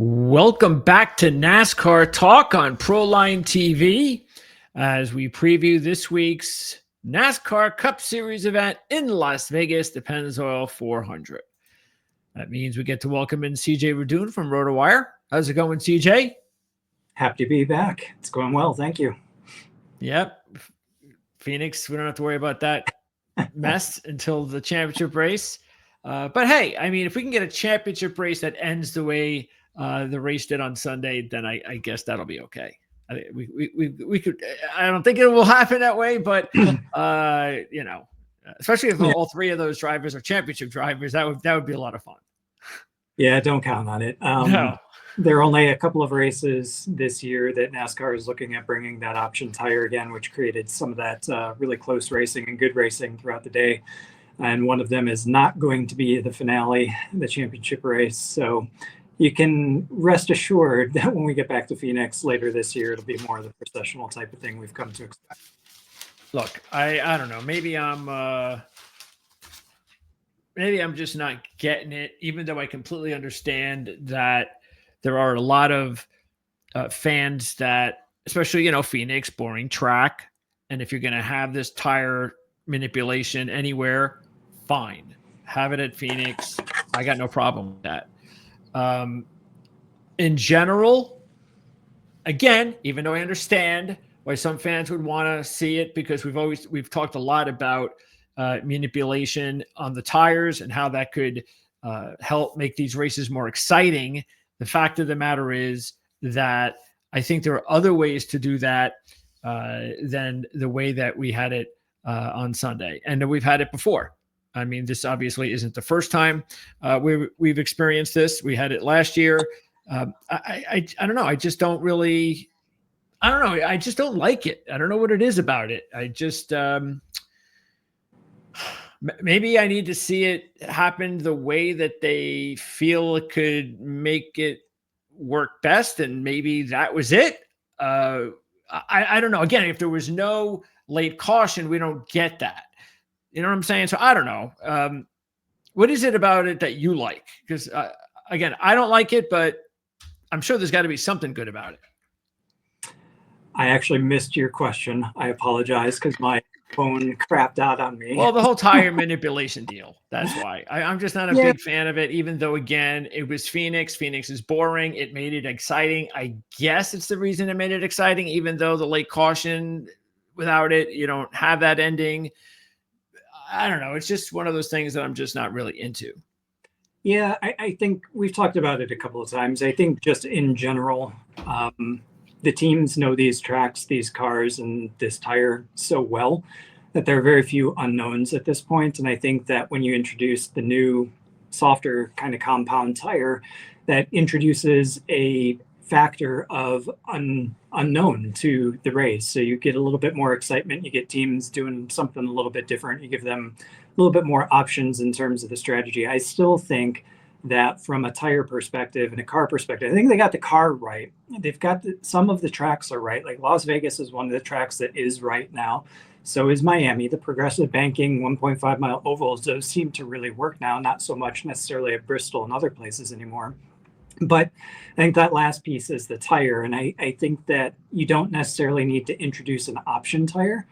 Welcome back to NASCAR Talk on Proline TV as we preview this week's NASCAR Cup Series event in Las Vegas, the Pennzoil 400. That means we get to welcome in CJ Radoon from RotoWire. How's it going, CJ? Happy to be back. It's going well. Thank you. Yep. Phoenix, we don't have to worry about that mess until the championship race. But hey, I mean, if we can get a championship race that ends the way the race did on Sunday, then I guess that'll be okay. We could. I don't think it will happen that way, but especially if all three of those drivers are championship drivers, that would be a lot of fun. Yeah, don't count on it. No. There are only a couple of races this year that NASCAR is looking at bringing that option tire again, which created some of that really close racing and good racing throughout the day. And one of them is not going to be the finale, the championship race. So you can rest assured that when we get back to Phoenix later this year, it'll be more of the processional type of thing we've come to expect. Look, I don't know. Maybe I'm just not getting it, even though I completely understand that there are a lot of fans that, especially, Phoenix, boring track. And if you're going to have this tire manipulation anywhere, fine. Have it at Phoenix. I got no problem with that. In general, again, even though I understand why some fans would want to see it, because we've talked a lot about manipulation on the tires and how that could help make these races more exciting. The fact of the matter is that I think there are other ways to do that than the way that we had it on Sunday, and that we've had it before. I mean, this obviously isn't the first time we've experienced this. We had it last year. I don't know. I just don't really. I don't know. I just don't like it. I don't know what it is about it. I just maybe I need to see it happen the way that they feel it could make it work best, and maybe that was it. I don't know. Again, if there was no late caution, we don't get that. You know what I'm saying? So I don't know. What is it about it that you like? Because again, I don't like it, but I'm sure there's got to be something good about it. I actually missed your question. I apologize because my phone crapped out on me. Well, the whole tire manipulation deal. That's why. I'm just not a big fan of it, even though, again, it was Phoenix. Phoenix is boring. It made it exciting. I guess it's the reason it made it exciting, even though the late caution, without it, you don't have that ending. I don't know. It's just one of those things that I'm just not really into. Yeah, I think we've talked about it a couple of times. I think just in general, the teams know these tracks, these cars, and this tire so well that there are very few unknowns at this point. And I think that when you introduce the new, softer kind of compound tire, that introduces a factor of unknown to the race. So you get a little bit more excitement. You get teams doing something a little bit different. You give them a little bit more options in terms of the strategy. I still think that from a tire perspective and a car perspective, I think they got the car right. They've got some of the tracks are right. Like Las Vegas is one of the tracks that is right now. So is Miami. The progressive banking 1.5 mile ovals, those seem to really work now, not so much necessarily at Bristol and other places anymore. But I think that last piece is the tire. And I think that you don't necessarily need to introduce an option tire.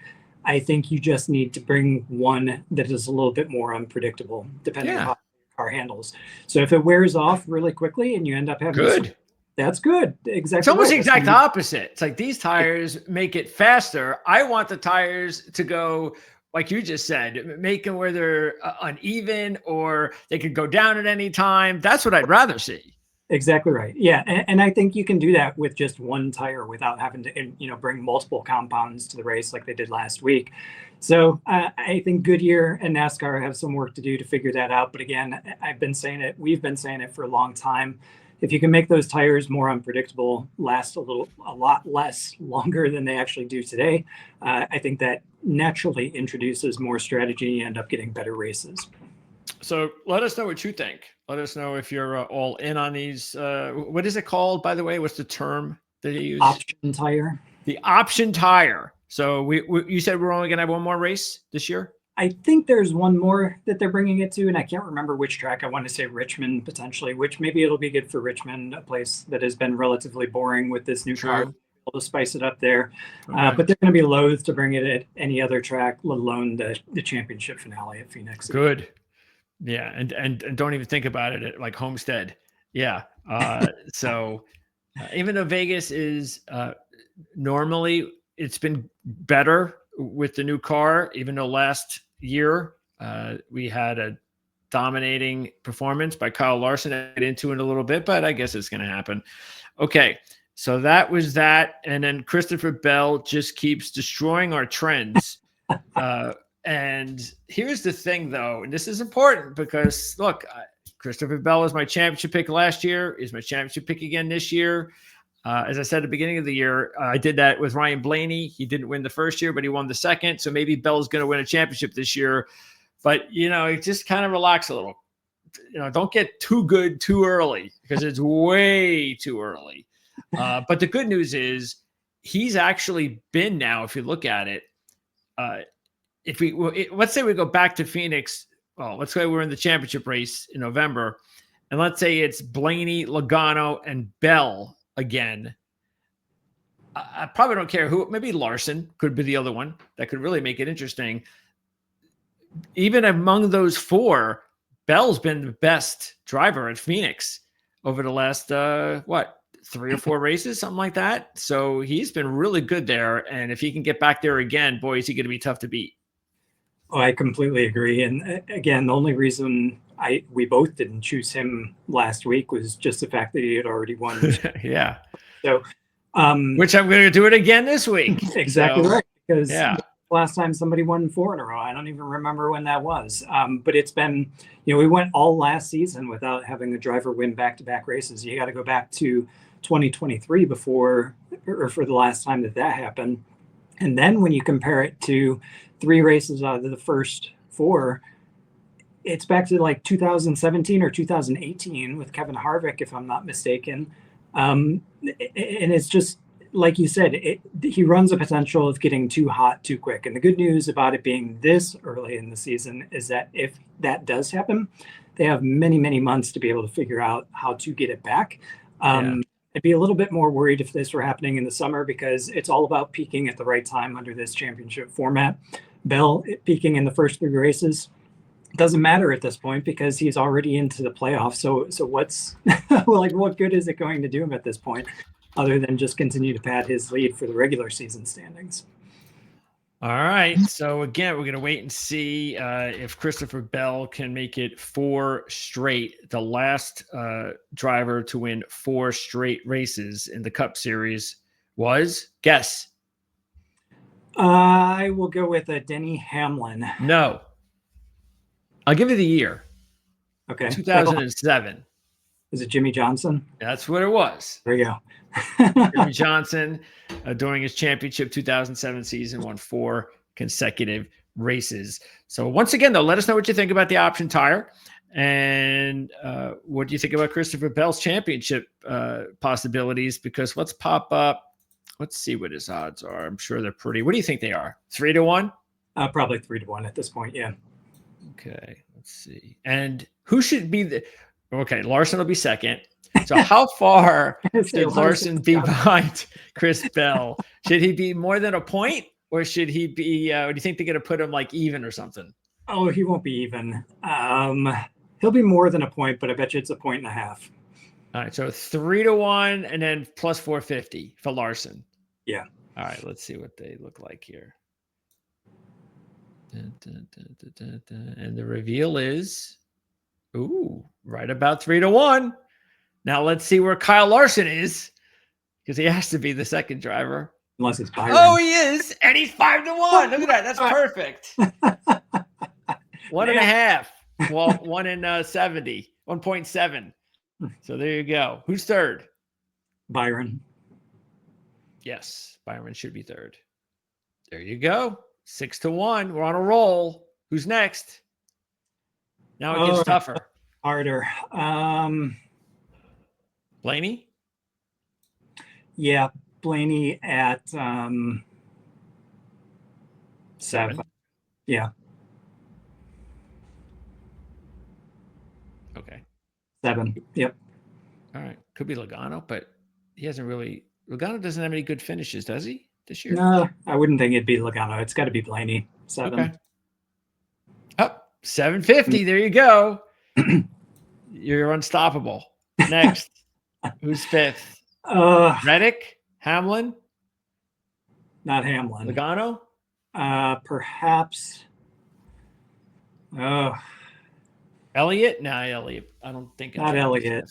I think you just need to bring one that is a little bit more unpredictable, depending on how the car handles. So if it wears off really quickly and you end up having good, that's good. Exactly. It's almost the exact opposite. It's like these tires make it faster. I want the tires to go, like you just said, make them where they're uneven or they could go down at any time. That's what I'd rather see. Exactly right. Yeah. And I think you can do that with just one tire without having to, bring multiple compounds to the race like they did last week. So I think Goodyear and NASCAR have some work to do to figure that out. But again, we've been saying it for a long time. If you can make those tires more unpredictable, last a lot less longer than they actually do today, I think that naturally introduces more strategy and end up getting better races. So let us know what you think. Let us know if you're all in on these. What is it called, by the way? What's the term that you use? Option tire. The option tire. So you said we're only going to have one more race this year? I think there's one more that they're bringing it to, and I can't remember which track. I want to say Richmond potentially, which maybe it'll be good for Richmond, a place that has been relatively boring with this new car. True. Able to spice it up there, Okay. but they're going to be loath to bring it at any other track, let alone the championship finale at Phoenix. Good. Yeah, and don't even think about it at like Homestead. Yeah. So even though Vegas is normally it's been better with the new car, even though last year we had a dominating performance by Kyle Larson. I'll get into it in a little bit, but I guess it's going to happen. Okay. So that was that. And then Christopher Bell just keeps destroying our trends. And here's the thing, though, and this is important because, look, Christopher Bell was my championship pick last year, is my championship pick again this year. As I said at the beginning of the year, I did that with Ryan Blaney. He didn't win the first year, but he won the second. So maybe Bell's going to win a championship this year. But, just kind of relax a little. Don't get too good too early because it's way too early. But the good news is he's actually been now, if you look at it, let's say we go back to Phoenix, let's say we're in the championship race in November, and let's say it's Blaney, Logano, and Bell again. I probably don't care who, maybe Larson could be the other one that could really make it interesting. Even among those four, Bell's been the best driver at Phoenix over the last, 3 or 4 races, something like that. So he's been really good there. And if he can get back there again, boy, is he going to be tough to beat. Oh, I completely agree. And again, the only reason we both didn't choose him last week was just the fact that he had already won. Yeah. So, which I'm going to do it again this week. Exactly right. Because yeah. Last time somebody won 4 in a row, I don't even remember when that was. But it's been, we went all last season without having a driver win back-to-back races. You got to go back to 2023 for the last time that happened. And then when you compare it to 3 races out of the first 4, it's back to like 2017 or 2018 with Kevin Harvick, if I'm not mistaken. And it's just, like you said, he runs a potential of getting too hot too quick. And the good news about it being this early in the season is that if that does happen, they have many, many months to be able to figure out how to get it back. I'd be a little bit more worried if this were happening in the summer because it's all about peaking at the right time under this championship format. Bell peaking in the first 3 races doesn't matter at this point because he's already into the playoffs. So what's what good is it going to do him at this point other than just continue to pad his lead for the regular season standings? All right. So again, we're going to wait and see if Christopher Bell can make it 4 straight. The last driver to win 4 straight races in the Cup Series was, guess. I will go with Denny Hamlin. No. I'll give you the year. Okay. 2007. Is it Jimmy Johnson? That's what it was. There you go. Jimmy Johnson, during his championship 2007 season, won 4 consecutive races. So once again, though, let us know what you think about the option tire. And what do you think about Christopher Bell's championship possibilities? Because let's pop up. Let's see what his odds are. I'm sure they're pretty. What do you think they are? 3-1? Probably 3-1 at this point, yeah. Okay, let's see. And who should be the... Okay, Larson will be second. So how far should Larson be behind Chris Bell? Should he be more than a point? Or should he be... do you think they're going to put him like even or something? Oh, he won't be even. He'll be more than a point, but I bet you it's 1.5 points. All right, so 3-1 and then plus 450 for Larson. Yeah. All right, let's see what they look like here. And the reveal is, right about 3-1. Now let's see where Kyle Larson is, because he has to be the second driver. Unless it's Byron. Oh, he is, and he's 5-1. Look at that. That's perfect. 1.5. Well, 1 in 70. 1.7. So there you go. Who's third? Byron. Yes, Byron should be third. There you go. 6-1. We're on a roll. Who's next? Now it gets tougher. Harder. Blaney? Yeah, Blaney at 7. Yeah. 7. Yep. All right. Could be Logano, but he hasn't really. Logano doesn't have any good finishes, does he, this year? No, I wouldn't think it'd be Logano. It's got to be Blaney. 7. Okay. Up 750. There you go. You're unstoppable. Next. Who's 5th? Reddick? Hamlin? Not Hamlin. Logano? Perhaps. Elliott? Nah, Elliott. I don't think. Not Elliott.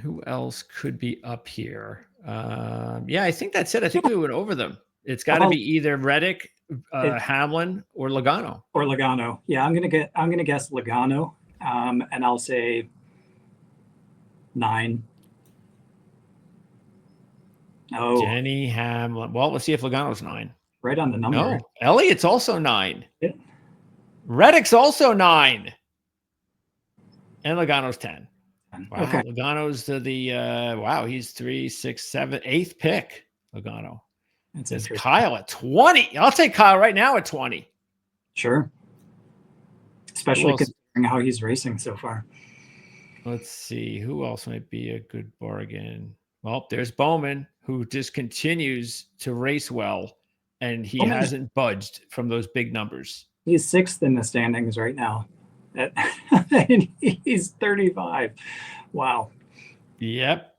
Who else could be up here? Yeah, I think that's it. I think we went over them. It's got to be either Reddick, Hamlin, or Logano. Or Logano. Yeah, I'm gonna guess Logano, and I'll say 9. Oh, Denny Hamlin. Well, let's see if Logano's 9. Right on the number. No, Elliott's also 9. Yeah. Reddick's also 9. And Logano's 10. Wow. Okay. Logano's wow, he's 3, 6, 7, 8th pick. Logano. That's It's interesting. Kyle at 20. I'll take Kyle right now at 20. Sure. Especially considering how he's racing so far. Let's see. Who else might be a good bargain? Well, there's Bowman, who just continues to race well, and he hasn't budged from those big numbers. He's 6th in the standings right now. And he's 35. Wow. Yep.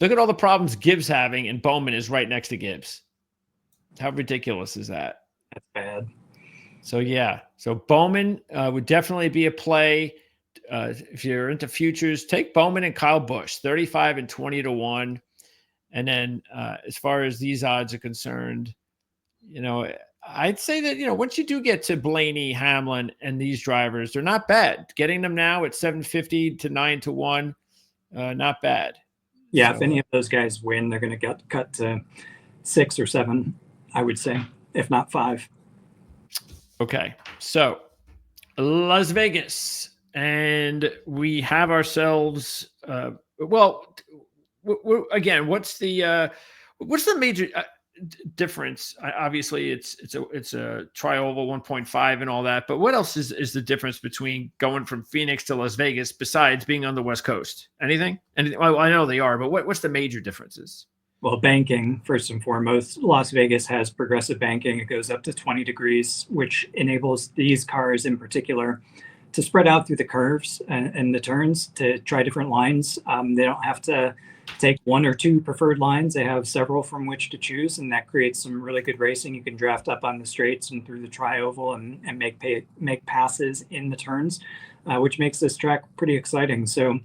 Look at all the problems Gibbs having, and Bowman is right next to Gibbs. How ridiculous is that? That's bad. So, yeah. So Bowman would definitely be a play. If you're into futures, take Bowman and Kyle Busch, 35 and 20 to 1. And then as far as these odds are concerned, I'd say that, once you do get to Blaney, Hamlin, and these drivers, they're not bad. Getting them now at 750 to 9 to 1, not bad. Yeah, so, if any of those guys win, they're going to get cut to 6 or 7, I would say, if not 5. Okay, so Las Vegas, and we have ourselves. Again, what's the major difference? Obviously, it's a tri-oval 1.5 and all that. But what else is the difference between going from Phoenix to Las Vegas besides being on the West Coast? Anything? Well, I know they are, but what's the major differences? Well, banking, first and foremost. Las Vegas has progressive banking. It goes up to 20 degrees, which enables these cars in particular to spread out through the curves and the turns to try different lines. They don't have to take 1 or 2 preferred lines. They have several from which to choose, and that creates some really good racing. You can draft up on the straights and through the tri-oval and make passes in the turns, which makes this track pretty exciting. So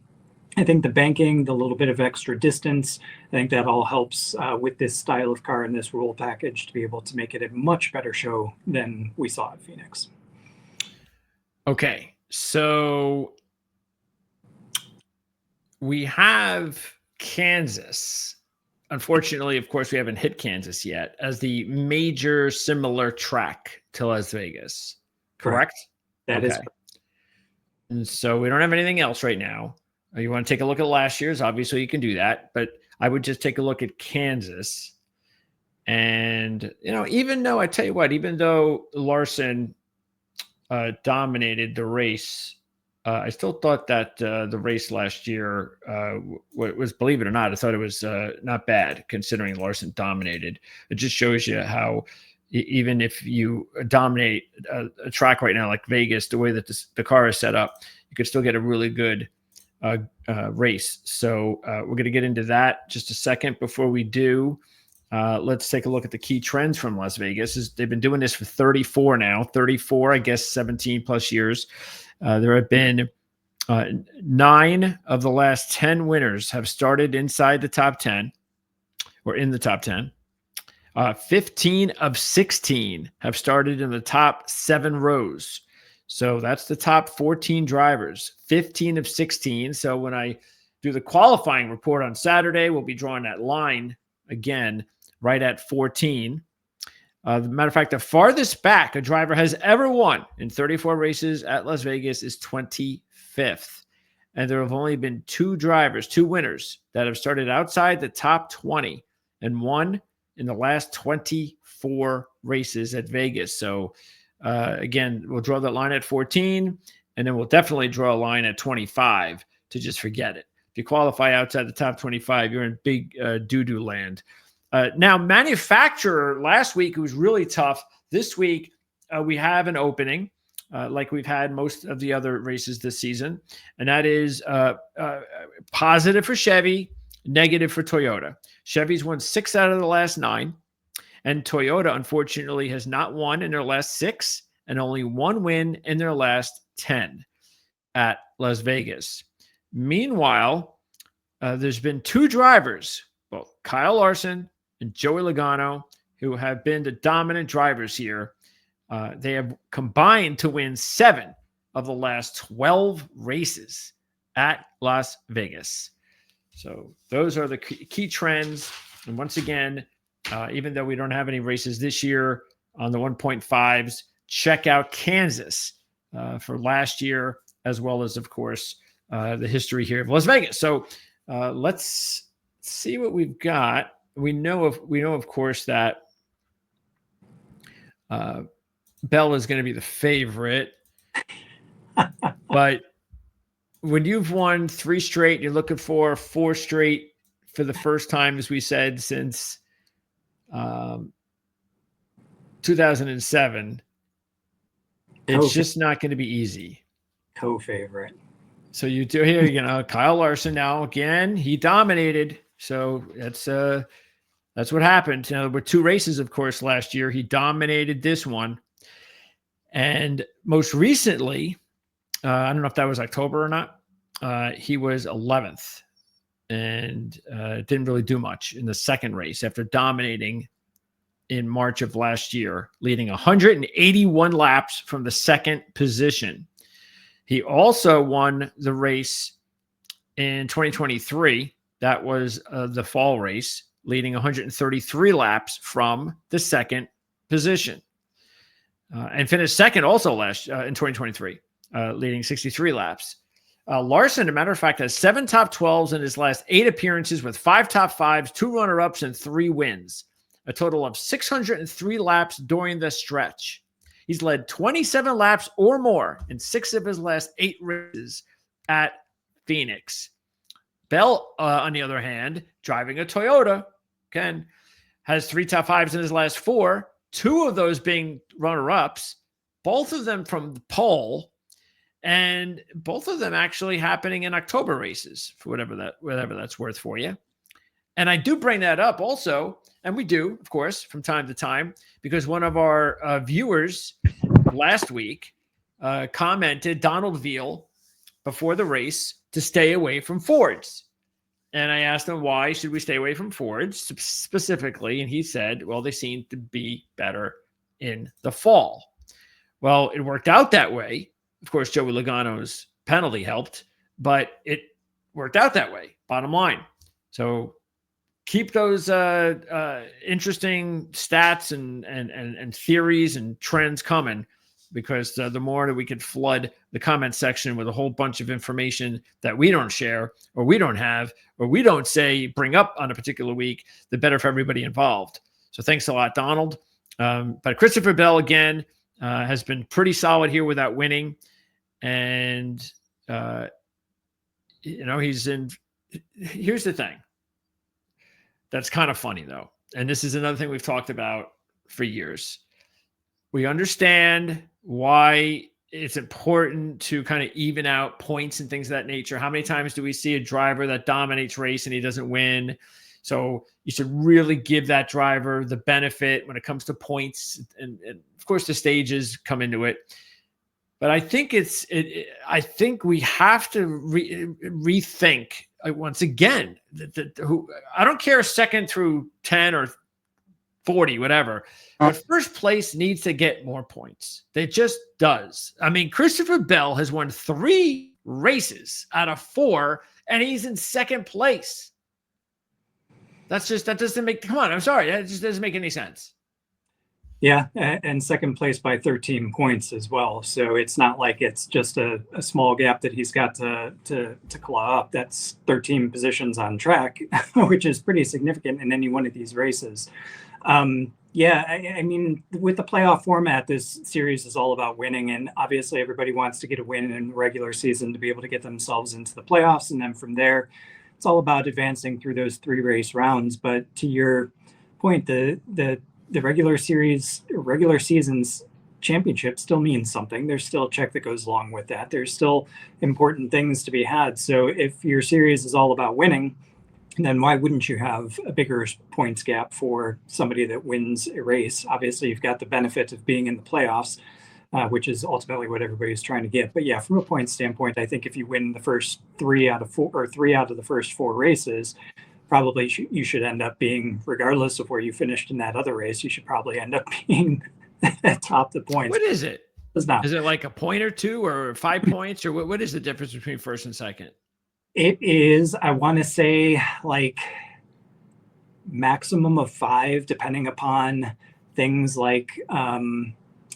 I think the banking, the little bit of extra distance, I think that all helps with this style of car and this rule package to be able to make it a much better show than we saw at Phoenix. Okay, so we have Kansas. Unfortunately, of course, we haven't hit Kansas yet as the major similar track to Las Vegas. Correct? That is. And so we don't have anything else right now. You want to take a look at last year's? Obviously, you can do that, but I would just take a look at Kansas. And, even though Larson dominated the race, I still thought that the race last year was, believe it or not, I thought it was not bad considering Larson dominated. It just shows you how even if you dominate a track right now like Vegas, the way that the car is set up, you could still get a really good race. So we're going to get into that just a second. Before we do, let's take a look at the key trends from Las Vegas. They've been doing this for 34 now, 34, I guess 17 plus years. There have been 9 of the last 10 winners have started inside the top 10 or in the top 10. 15 of 16 have started in the top 7 rows. So that's the top 14 drivers, 15 of 16. So when I do the qualifying report on Saturday, we'll be drawing that line again right at 14. As a matter of fact, the farthest back a driver has ever won in 34 races at Las Vegas is 25th. And there have only been 2 winners that have started outside the top 20 and won in the last 24 races at Vegas. So again, we'll draw that line at 14. and then we'll definitely draw a line at 25 to just forget it. If you qualify outside the top 25, you're in big doo-doo land. Now, manufacturer, last week it was really tough. This week we have an opening like we've had most of the other races this season, and that is positive for Chevy, negative for Toyota. Chevy's won 6 out of the last 9, and Toyota, unfortunately, has not won in their last 6 and only 1 win in their last 10 at Las Vegas. Meanwhile, there's been 2 drivers, both Kyle Larson and Joey Logano, who have been the dominant drivers here. They have combined to win 7 of the last 12 races at Las Vegas. So those are the key trends. And once again, even though we don't have any races this year on the 1.5s, check out Kansas for last year, as well as, of course, the history here of Las Vegas. So let's see what we've got. We know, of course, that Bell is going to be the favorite, but when you've won 3 straight, you're looking for 4 straight for the first time, as we said, since 2007. It's just not going to be easy. Co-favorite. So you do here, Kyle Larson now again, he dominated. So that's what happened. Now, there were 2 races, of course, last year. He dominated this one. And most recently, I don't know if that was October or not, he was 11th and didn't really do much in the second race after dominating in March of last year, leading 181 laps from the second position. He also won the race in 2023. That was the fall race, leading 133 laps from the second position. And finished second also last in 2023, leading 63 laps. Larson, as a matter of fact, has 7 top 12s in his last 8 appearances with 5 top 5s, 2 runner-ups, and 3 wins. A total of 603 laps during the stretch. He's led 27 laps or more in 6 of his last 8 races at Phoenix. Bell, on the other hand, driving a Toyota, again, has 3 top 5s in his last 4, 2 of those being runner-ups, both of them from the pole, and both of them actually happening in October races, for whatever that's worth for you. And I do bring that up also, and we do, of course, from time to time, because one of our viewers last week commented, Donald Veal, before the race, to stay away from Fords. And I asked him, why should we stay away from Fords specifically? And he said, well, they seem to be better in the fall. Well, it worked out that way. Of course, Joey Logano's penalty helped, but it worked out that way, bottom line. So keep those interesting stats and theories and trends coming, because the more that we could flood the comment section with a whole bunch of information that we don't share or we don't have or we don't bring up on a particular week, the better for everybody involved. So thanks a lot, Donald. But Christopher Bell, again, has been pretty solid here without winning. And, he's in – here's the thing that's kind of funny, though. And this is another thing we've talked about for years. We understand why it's important to kind of even out points and things of that nature. How many times do we see a driver that dominates race and he doesn't win? So you should really give that driver the benefit when it comes to points. And of course, the stages come into it. But I think I think we have to rethink once again. I don't care 2nd through 10 or 40, whatever. But first place needs to get more points. It just does. I mean, Christopher Bell has won 3 races out of 4, and he's in 2nd place. That doesn't make, come on, I'm sorry. That just doesn't make any sense. Yeah, and 2nd place by 13 points as well. So it's not like it's just a small gap that he's got to claw up. That's 13 positions on track, which is pretty significant in any one of these races. Yeah, I mean, with the playoff format, this series is all about winning, and obviously everybody wants to get a win in the regular season to be able to get themselves into the playoffs, and then from there, it's all about advancing through those 3 race rounds. But to your point, the regular season's championship still means something. There's still a check that goes along with that. There's still important things to be had. So if your series is all about winning, then why wouldn't you have a bigger points gap for somebody that wins a race? Obviously, you've got the benefit of being in the playoffs, which is ultimately what everybody's trying to get. But yeah, from a point standpoint, I think if you win the first 3 out of 4 or 3 out of the first 4 races, probably you should end up being, regardless of where you finished in that other race, you should probably end up being atop the points. What is it? It's not. Is it like a point or two or 5 points, or what is the difference between first and second? It is, I want to say, like maximum of 5, depending upon things like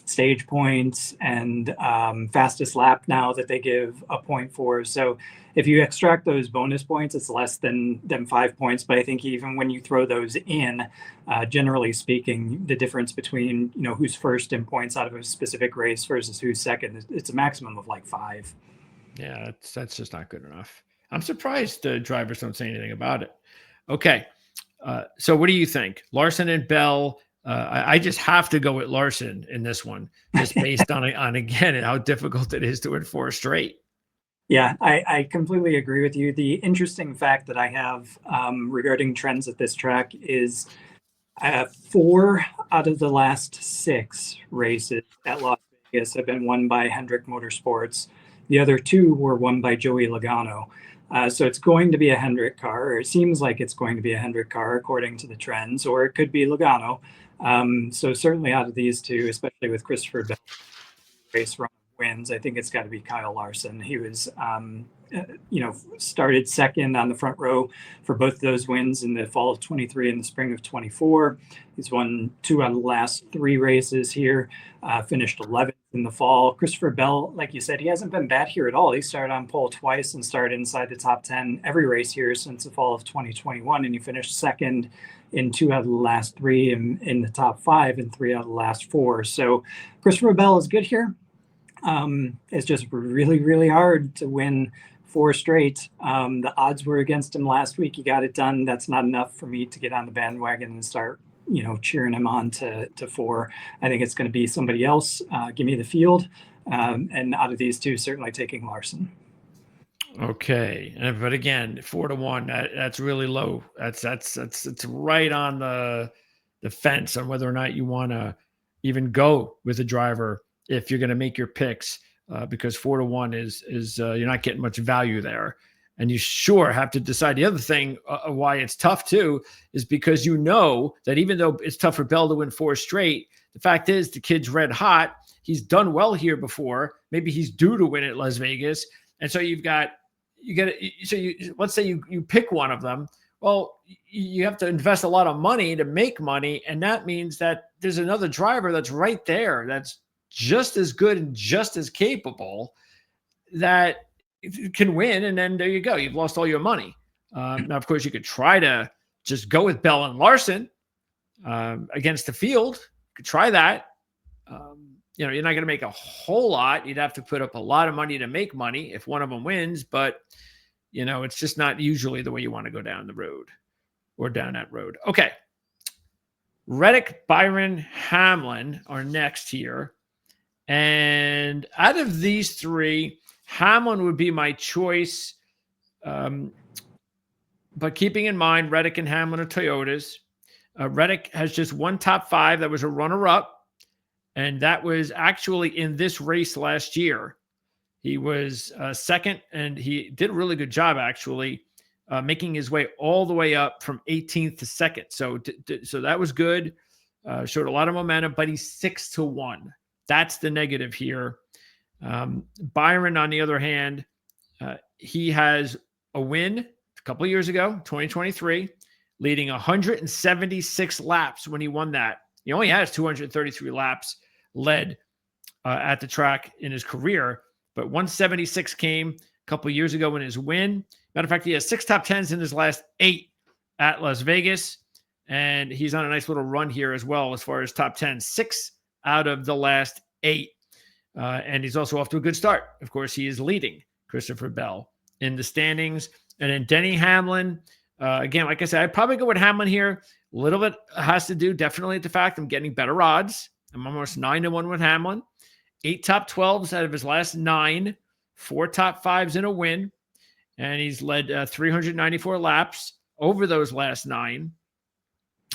stage points and fastest lap now that they give a point for. So if you extract those bonus points, it's less than 5 points. But I think even when you throw those in, generally speaking, the difference between, you know, who's first in points out of a specific race versus who's second, it's a maximum of like 5. Yeah, that's just not good enough. I'm surprised drivers don't say anything about it. Okay. So what do you think? Larson and Bell. I just have to go with Larson in this one, just based on again how difficult it is to enforce straight. Yeah, I completely agree with you. The interesting fact that I have regarding trends at this track is 4 out of the last 6 races at Las Vegas have been won by Hendrick Motorsports. The other 2 were won by Joey Logano. So it's going to be a Hendrick car, or it seems like it's going to be a Hendrick car according to the trends, or it could be Logano. So certainly out of these 2, especially with Christopher Bell race run wins, I think it's got to be Kyle Larson. He was, started second on the front row for both of those wins in the fall of 23 and the spring of 24. He's won 2 out of the last 3 races here, finished 11th in the fall. Christopher Bell, like you said, he hasn't been bad here at all. He started on pole twice and started inside the top 10 every race here since the fall of 2021, and he finished second in 2 out of the last 3 in the top 5 and 3 out of the last 4. So Christopher Bell is good here. It's just really, really hard to win 4 straight. The odds were against him last week. He got it done. That's not enough for me to get on the bandwagon and start, cheering him on to 4. I think it's going to be somebody else. Give me the field. And out of these 2, certainly taking Larson. Okay, but again, 4-1. That's really low. It's right on the fence on whether or not you want to even go with a driver if you're going to make your picks, because 4-1 is you're not getting much value there. And you sure have to decide. The other thing why it's tough too is because you know that even though it's tough for Bell to win 4 straight, the fact is the kid's red hot. He's done well here before. Maybe he's due to win at Las Vegas. And so let's say you pick one of them. Well, you have to invest a lot of money to make money. And that means that there's another driver that's right there that's just as good and just as capable that can win. And then there you go. You've lost all your money. Now, of course, you could try to just go with Bell and Larson against the field. You could try that. You're not going to make a whole lot. You'd have to put up a lot of money to make money if one of them wins. But, it's just not usually the way you want to go down the road or down that road. Okay. Reddick, Byron, Hamlin are next here. And out of these 3, Hamlin would be my choice. But keeping in mind, Reddick and Hamlin are Toyotas. Reddick has just one top 5 that was a runner-up. And that was actually in this race last year. He was second, and he did a really good job, actually, making his way all the way up from 18th to 2nd. So that was good. Showed a lot of momentum, but he's 6-1. That's the negative here. Byron, on the other hand, he has a win a couple of years ago, 2023, leading 176 laps when he won that. He only has 233 laps led at the track in his career, but 176 came a couple of years ago in his win. Matter of fact, he has 6 top 10s in his last 8 at Las Vegas. And he's on a nice little run here as well as far as top 10, 6 out of the last 8. And he's also off to a good start. Of course, he is leading Christopher Bell in the standings. And then Denny Hamlin, again, like I said, I'd probably go with Hamlin here. A little bit has to do definitely with the fact I'm getting better odds. I'm almost 9-1 with Hamlin. 8 top 12s out of his last 9, 4 top 5s in a win. And he's led 394 laps over those last 9.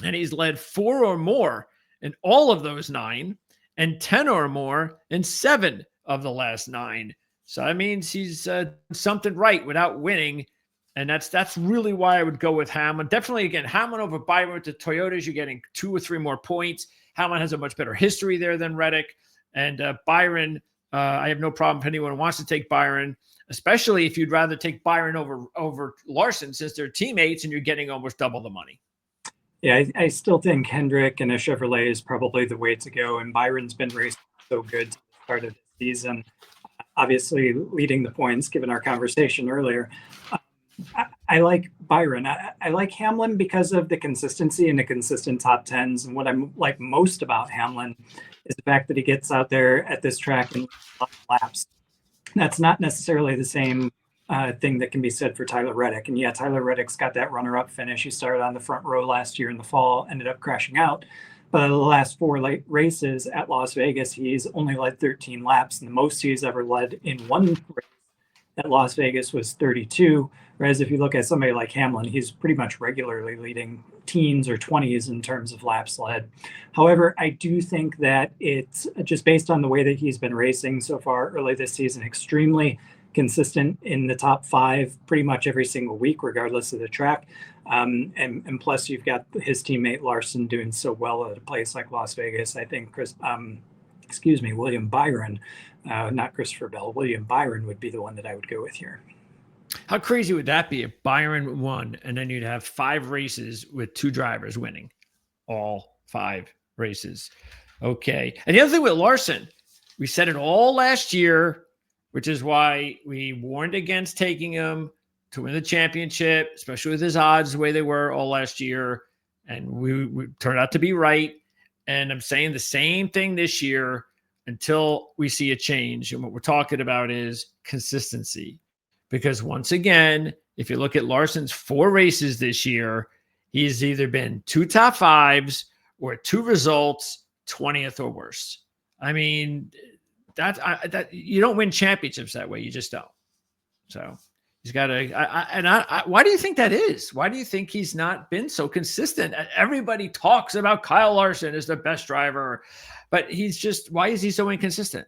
And he's led 4 or more in all of those 9 and 10 or more in 7 of the last 9. So that means he's something right without winning. And that's really why I would go with Hamlin. Definitely, again, Hamlin over Byron with the Toyotas. You're getting 2 or 3 more points. Hamlin has a much better history there than Reddick. And Byron, I have no problem if anyone wants to take Byron, especially if you'd rather take Byron over Larson since they're teammates and you're getting almost double the money. Yeah, I still think Hendrick and a Chevrolet is probably the way to go. And Byron's been racing so good to the start of the season, obviously leading the points given our conversation earlier. I like Byron. I like Hamlin because of the consistency and the consistent top 10s. And what I like most about Hamlin is the fact that he gets out there at this track and laps. That's not necessarily the same thing that can be said for Tyler Reddick. And yeah, Tyler Reddick's got that runner-up finish. He started on the front row last year in the fall, ended up crashing out. But the last 4 late races at Las Vegas, he's only led 13 laps. And the most he's ever led in one race at Las Vegas was 32. Whereas if you look at somebody like Hamlin, he's pretty much regularly leading teens or 20s in terms of laps led. However, I do think that it's just based on the way that he's been racing so far early this season, extremely consistent in the top 5 pretty much every single week, regardless of the track. And plus you've got his teammate Larson doing so well at a place like Las Vegas. I think William Byron, not Christopher Bell, William Byron would be the one that I would go with here. How crazy would that be if Byron won and then you'd have 5 races with 2 drivers winning all 5 races? Okay. And the other thing with Larson, we said it all last year, which is why we warned against taking him to win the championship, especially with his odds the way they were all last year. And we turned out to be right. And I'm saying the same thing this year until we see a change. And what we're talking about is consistency. Because once again, if you look at Larson's 4 races this year, he's either been 2 top 5s or 2 results, 20th or worse. I mean, that you don't win championships that way. You just don't. So he's got to. Why do you think that is? Why do you think he's not been so consistent? Everybody talks about Kyle Larson as the best driver, but why is he so inconsistent?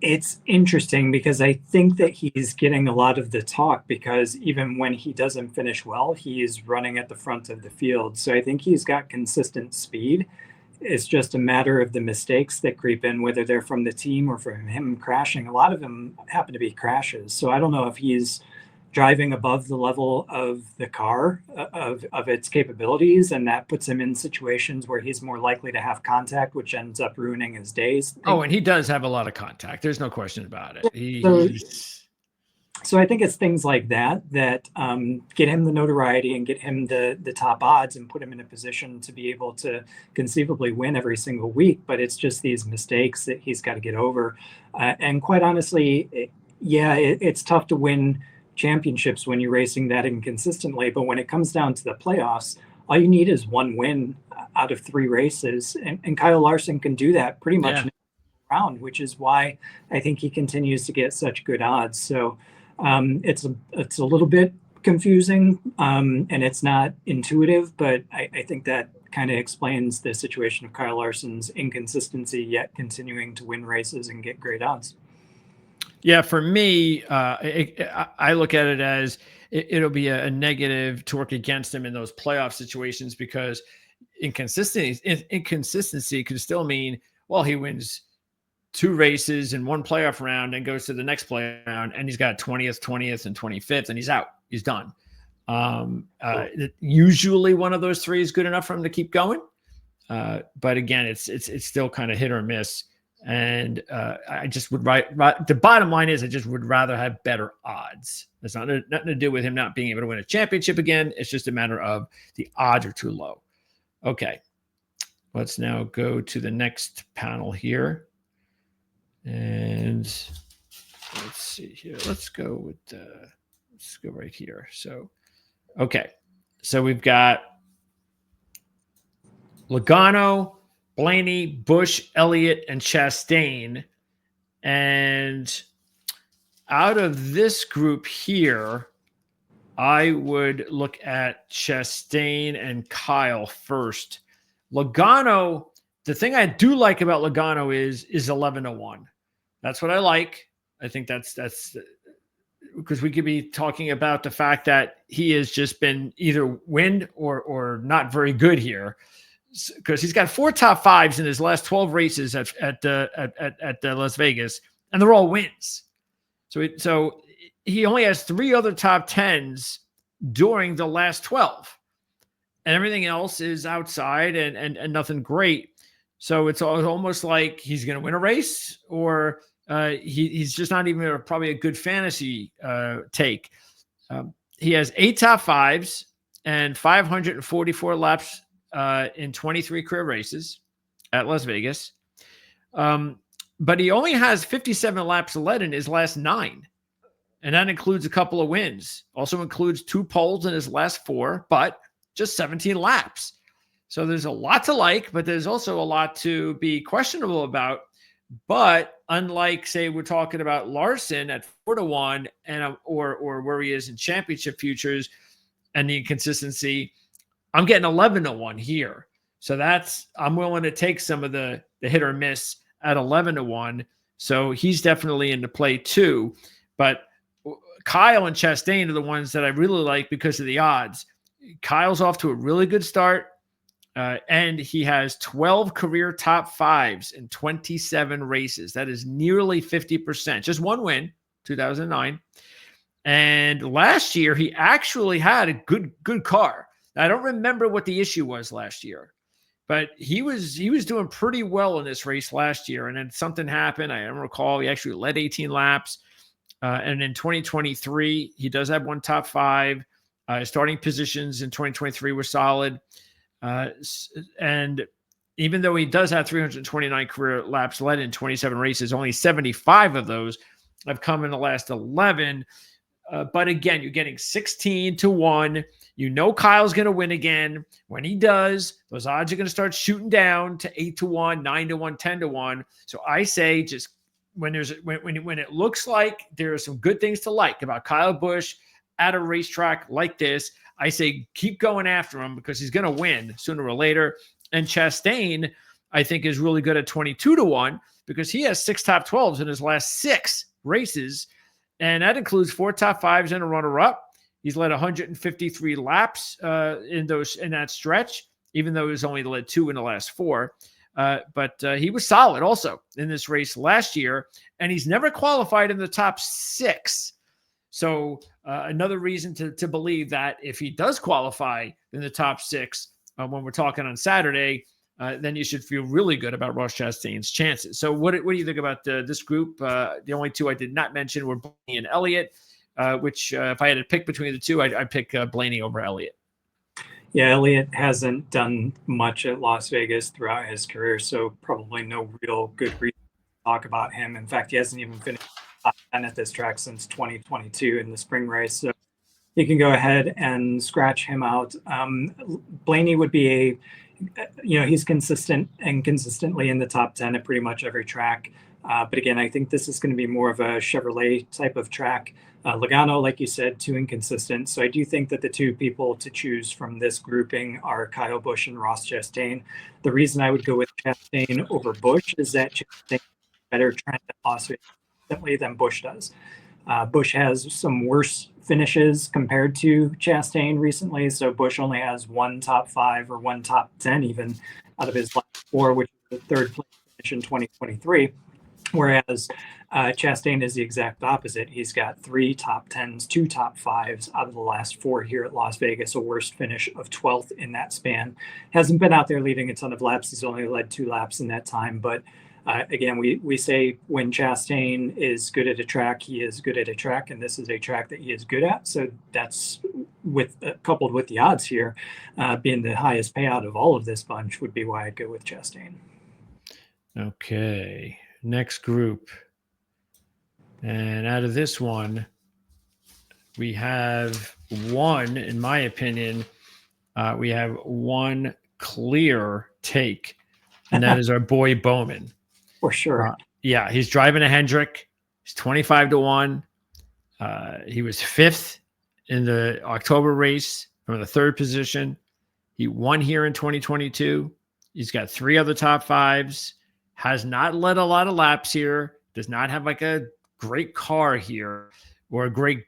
It's interesting because I think that he's getting a lot of the talk because even when he doesn't finish well, he is running at the front of the field. So I think he's got consistent speed. It's just a matter of the mistakes that creep in, whether they're from the team or from him crashing. A lot of them happen to be crashes. So I don't know if he's driving above the level of the car, of its capabilities, and that puts him in situations where he's more likely to have contact, which ends up ruining his days. Oh, and he does have a lot of contact. There's no question about it. So I think it's things like that get him the notoriety and get him the top odds and put him in a position to be able to conceivably win every single week. But it's just these mistakes that he's got to get over. And quite honestly, it's tough to win championships when you're racing that inconsistently. But when it comes down to the playoffs, all you need is 1 win out of 3 races. And Kyle Larson can do that pretty much in a round, which is why I think he continues to get such good odds. So it's a little bit confusing and it's not intuitive, but I think that kind of explains the situation of Kyle Larson's inconsistency, yet continuing to win races and get great odds. Yeah, for me, I look at it as it'll be a negative to work against him in those playoff situations because inconsistency could still mean, well, he wins 2 races in 1 playoff round and goes to the next playoff round, and he's got 20th, and 25th, and he's out. He's done. Usually one of those 3 is good enough for him to keep going. But again, it's still kind of hit or miss. And I just would the bottom line is I just would rather have better odds. It's nothing to do with him not being able to win a championship again. It's just a matter of the odds are too low. Okay. Let's now go to the next panel here. And let's see here. Let's go right here. So, okay. So we've got Logano, Blaney, Busch, Elliott, and Chastain. And out of this group here, I would look at Chastain and Kyle first. Logano, the thing I do like about Logano is 11-1. That's what I like. I think that's because we could be talking about the fact that he has just been either win or not very good here, because he's got 4 top 5s in his last 12 races at Las Vegas, and they're all wins. So he only has 3 other top 10s during the last 12. And everything else is outside and nothing great. So it's almost like he's going to win a race, or he's just not even probably a good fantasy take. He has 8 top 5s and 544 laps in 23 career races at Las Vegas. But he only has 57 laps led in his last 9. And that includes a couple of wins. Also includes 2 poles in his last 4, but just 17 laps. So there's a lot to like, but there's also a lot to be questionable about. But unlike, say, we're talking about Larson at 4-1 and or where he is in championship futures and the inconsistency, I'm getting 11-1 here. So I'm willing to take some of the hit or miss at 11-1. So he's definitely into play too. But Kyle and Chastain are the ones that I really like because of the odds. Kyle's off to a really good start, and he has 12 career top 5s in 27 races. That is nearly 50%. Just 1 win, 2009. And last year, he actually had a good car. I don't remember what the issue was last year, but he was doing pretty well in this race last year. And then something happened. I don't recall. He actually led 18 laps. And in 2023, he does have 1 top 5. Starting positions in 2023 were solid. And even though he does have 329 career laps led in 27 races, only 75 of those have come in the last 11. But again, you're getting 16-1. You know Kyle's going to win again. When he does, those odds are going to start shooting down to 8-1, 9-1, 10-1. So I say just when it looks like there are some good things to like about Kyle Busch at a racetrack like this, I say keep going after him because he's going to win sooner or later. And Chastain, I think, is really good at 22-1 because he has 6 top 12s in his last 6 races. And that includes 4 top 5s and a runner-up. He's led 153 laps in that stretch, even though he's only led 2 in the last 4. But he was solid also in this race last year, and he's never qualified in the top 6. So another reason to believe that if he does qualify in the top 6 when we're talking on Saturday, then you should feel really good about Ross Chastain's chances. So what do you think about this group? The only 2 I did not mention were Blaney and Elliott, which if I had to pick between the 2, I'd pick Blaney over Elliott. Yeah, Elliott hasn't done much at Las Vegas throughout his career, so probably no real good reason to talk about him. In fact, he hasn't even finished top 10 at this track since 2022 in the spring race. So you can go ahead and scratch him out. Blaney would be he's consistent and consistently in the top 10 at pretty much every track. But again, I think this is going to be more of a Chevrolet type of track. Logano, like you said, too inconsistent. So I do think that the 2 people to choose from this grouping are Kyle Busch and Ross Chastain. The reason I would go with Chastain over Busch is that Chastain has a better trend at Las Vegas than Busch does. Busch has some worse finishes compared to Chastain recently. So Busch only has 1 top 5 or 1 top 10 even out of his last 4, which is the 3rd place finish in 2023. Whereas Chastain is the exact opposite. He's got 3 top 10s, 2 top 5s out of the last 4 here at Las Vegas, a worst finish of 12th in that span. Hasn't been out there leading a ton of laps. He's only led 2 laps in that time, but Again, we say when Chastain is good at a track, he is good at a track, and this is a track that he is good at. So that's coupled with the odds here, being the highest payout of all of this bunch would be why I'd go with Chastain. Okay, next group. And out of this one, we have one, in my opinion, we have one clear take, and that is our boy Bowman. For sure. Yeah, he's driving a Hendrick. He's 25-1. He was 5th in the October race from the 3rd position. He won here in 2022. He's got 3 other top 5s. Has not led a lot of laps here. Does not have like a great car here or a great,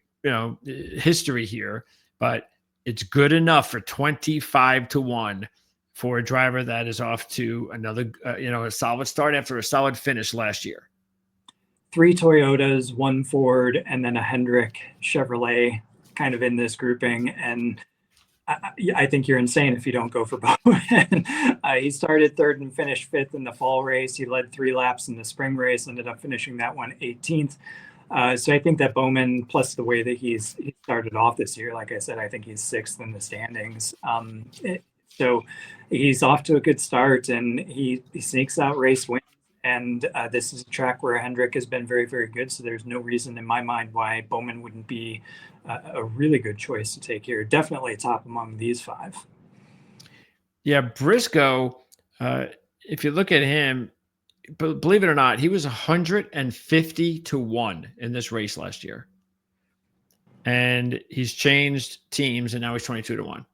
history here, but it's good enough for 25-1 for a driver that is off to another, a solid start after a solid finish last year. 3 Toyotas, 1 Ford, and then a Hendrick Chevrolet kind of in this grouping. And I think you're insane if you don't go for Bowman. He started 3rd and finished 5th in the fall race. He led 3 laps in the spring race, ended up finishing that one 18th. So I think that Bowman, plus the way that he started off this year, like I said, I think he's 6th in the standings. So he's off to a good start, and he sneaks out race wins. And this is a track where Hendrick has been very, very good. So there's no reason in my mind why Bowman wouldn't be a really good choice to take here. Definitely top among these 5. Yeah, Briscoe, if you look at him, believe it or not, he was 150-1 in this race last year. And he's changed teams, and now he's 22-1.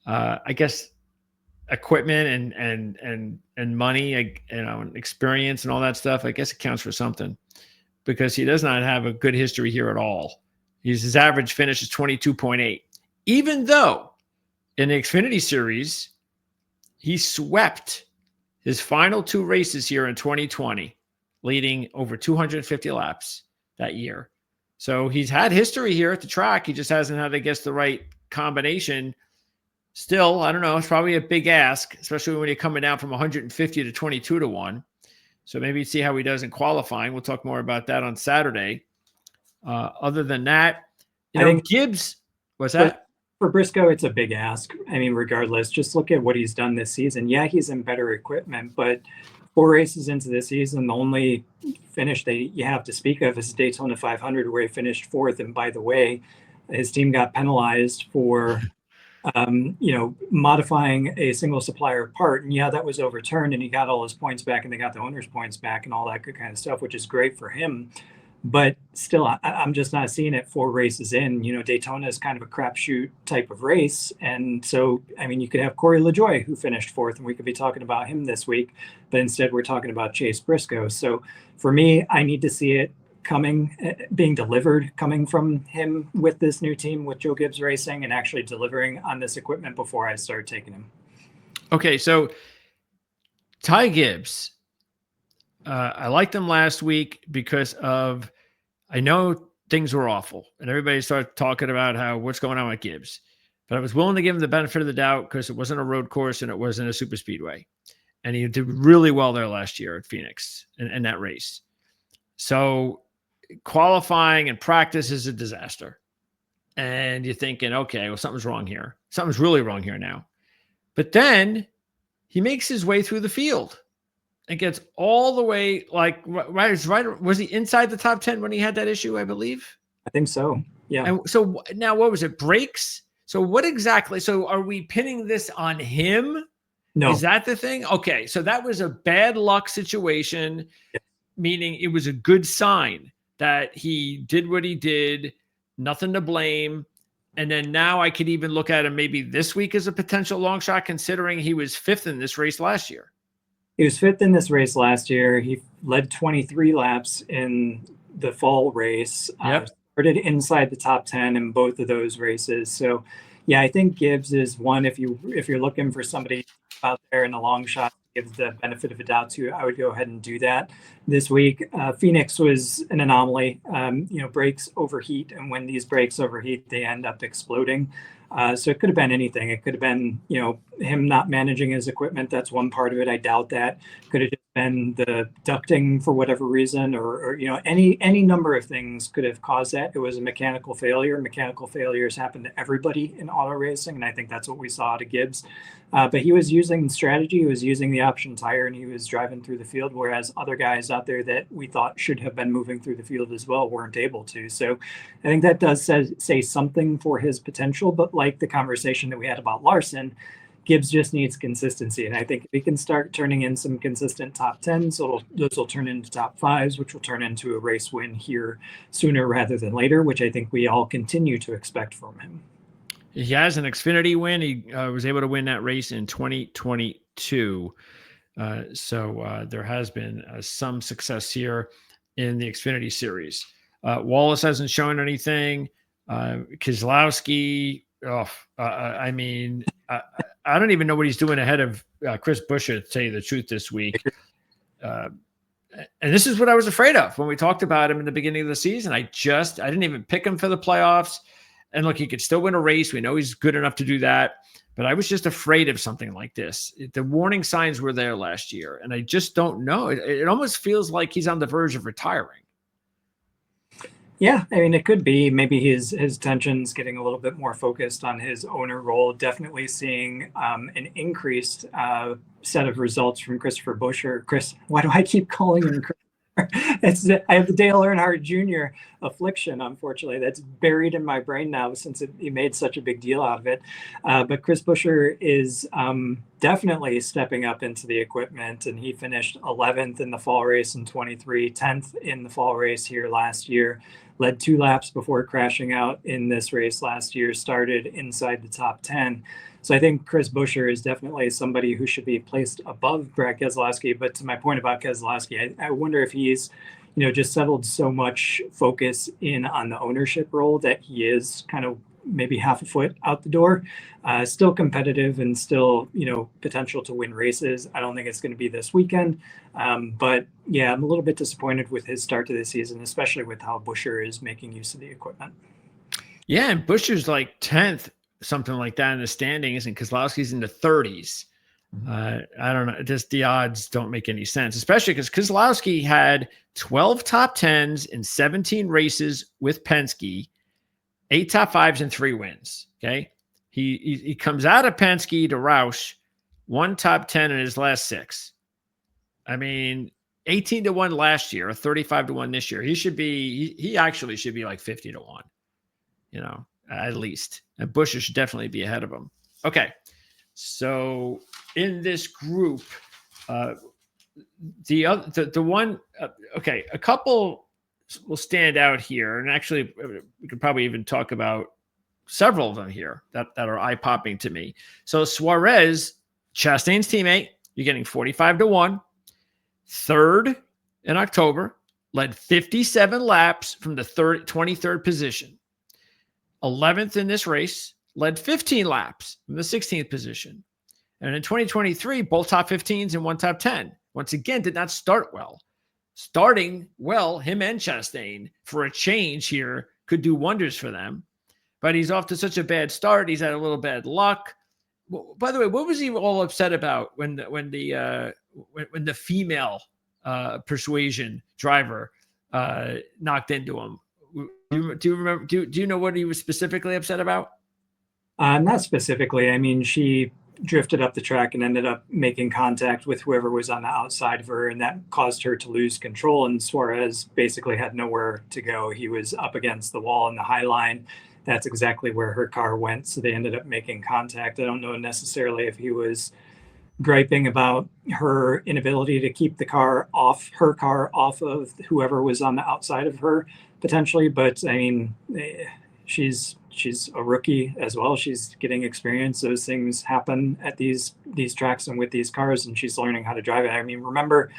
I guess equipment and money, and experience and all that stuff, I guess it counts for something, because he does not have a good history here at all. His average finish is 22.8, even though in the Xfinity Series, he swept his final 2 races here in 2020, leading over 250 laps that year. So he's had history here at the track. He just hasn't had, I guess, the right combination. Still, I don't know. It's probably a big ask, especially when you're coming down from 150 to 22-1. So maybe see how he does in qualifying. We'll talk more about that on Saturday. Other than that, I think Gibbs, what's that? For Briscoe, it's a big ask. I mean, regardless, just look at what he's done this season. Yeah, he's in better equipment, but 4 races into the season, the only finish that you have to speak of is Daytona 500, where he finished 4th. And by the way, his team got penalized for modifying a single supplier part. And yeah, that was overturned, and he got all his points back, and they got the owner's points back and all that good kind of stuff, which is great for him. But still, I'm just not seeing it 4 races in. Daytona is kind of a crapshoot type of race. And so, I mean, you could have Corey LaJoie, who finished 4th, and we could be talking about him this week. But instead, we're talking about Chase Briscoe. So for me, I need to see it being delivered, coming from him with this new team, with Joe Gibbs Racing, and actually delivering on this equipment before I start taking him. Okay, so Ty Gibbs, I liked him last week because I know things were awful, and everybody started talking about what's going on with Gibbs. But I was willing to give him the benefit of the doubt because it wasn't a road course and it wasn't a super speedway. And he did really well there last year at Phoenix in that race. So qualifying and practice is a disaster. And you're thinking, okay, well, something's wrong here. Something's really wrong here now. But then he makes his way through the field and gets all the way, right. Was he inside the top 10 when he had that issue, I believe? I think so. Yeah. And so now what was it? Brakes? So what exactly? So are we pinning this on him? No. Is that the thing? Okay. So that was a bad luck situation, meaning it was a good sign that he did what he did, nothing to blame. And then now I could even look at him maybe this week as a potential long shot, considering he was 5th in this race last year. He was 5th in this race last year. He led 23 laps in the fall race. Started inside the top 10 in both of those races. So, yeah, I think Gibbs is one. If you're looking for somebody out there in a long shot to give the benefit of a doubt to, I would go ahead and do that this week. Phoenix was an anomaly. Brakes overheat, and when these brakes overheat, they end up exploding. So it could have been anything. It could have been, him not managing his equipment. That's one part of it. I doubt that. Could have just been the ducting for whatever reason, or any number of things could have caused that. It was a mechanical failure. Mechanical failures happen to everybody in auto racing, and I think that's what we saw out of Gibbs. But he was using strategy. He was using the option tire, and he was driving through the field, whereas other guys out there that we thought should have been moving through the field as well weren't able to. So I think that does say something for his potential. But like the conversation that we had about Larson, Gibbs just needs consistency. And I think if he can start turning in some consistent top 10s, those will turn into top 5s, which will turn into a race win here sooner rather than later, which I think we all continue to expect from him. He has an Xfinity win. He was able to win that race in 2022. So there has been some success here in the Xfinity series. Wallace hasn't shown anything. Keselowski, I don't even know what he's doing ahead of Chris Buescher, to tell you the truth, this week. And this is what I was afraid of when we talked about him in the beginning of the season. I didn't even pick him for the playoffs. And look, he could still win a race. We know he's good enough to do that. But I was just afraid of something like this. The warning signs were there last year, and I just don't know. It almost feels like he's on the verge of retiring. Yeah, I mean, it could be. Maybe his attention's getting a little bit more focused on his owner role. Definitely seeing an increased set of results from Christopher Buescher. Chris, why do I keep calling him Chris? I have the Dale Earnhardt Jr. affliction, unfortunately, that's buried in my brain now since he made such a big deal out of it. But Chris Buescher is definitely stepping up into the equipment, and he finished 11th in the fall race in 23, 10th in the fall race here last year, led 2 laps before crashing out in this race last year, started inside the top 10. So I think Chris Buescher is definitely somebody who should be placed above Brad Keselowski. But to my point about Keselowski, I wonder if he's, just settled so much focus in on the ownership role that he is kind of maybe half a foot out the door. Still competitive and still, potential to win races. I don't think it's going to be this weekend. But yeah, I'm a little bit disappointed with his start to the season, especially with how Buescher is making use of the equipment. Yeah, and Buescher's like 10th. Something like that in the standings, and Keselowski's in the 30s. I don't know. Just the odds don't make any sense, especially because Keselowski had 12 top 10s in 17 races with Penske, 8 top 5s and 3 wins. Okay. He comes out of Penske to Roush, 1 top 10 in his last 6. I mean, 18-1 last year, 35-1 this year. He actually should be like 50-1, at least. And Buescher should definitely be ahead of him. Okay. So in this group, a couple will stand out here. And actually, we could probably even talk about several of them here that are eye-popping to me. So Suarez, Chastain's teammate, you're getting 45-1. 3rd in October, led 57 laps from the 23rd position. 11th in this race, led 15 laps from the 16th position. And in 2023, both top 15s and 1 top 10. Once again, did not start well. Starting well, him and Chastain, for a change here, could do wonders for them. But he's off to such a bad start. He's had a little bad luck. Well, by the way, what was he all upset about when the female persuasion driver knocked into him? Do you remember? Do you know what he was specifically upset about? Not specifically. I mean, she drifted up the track and ended up making contact with whoever was on the outside of her, and that caused her to lose control. And Suarez basically had nowhere to go. He was up against the wall in the high line. That's exactly where her car went. So they ended up making contact. I don't know necessarily if he was griping about her inability to keep her car off of whoever was on the outside of her potentially. But I mean, she's a rookie as well. She's getting experience. Those things happen at these tracks and with these cars, and she's learning how to drive it. I mean, remember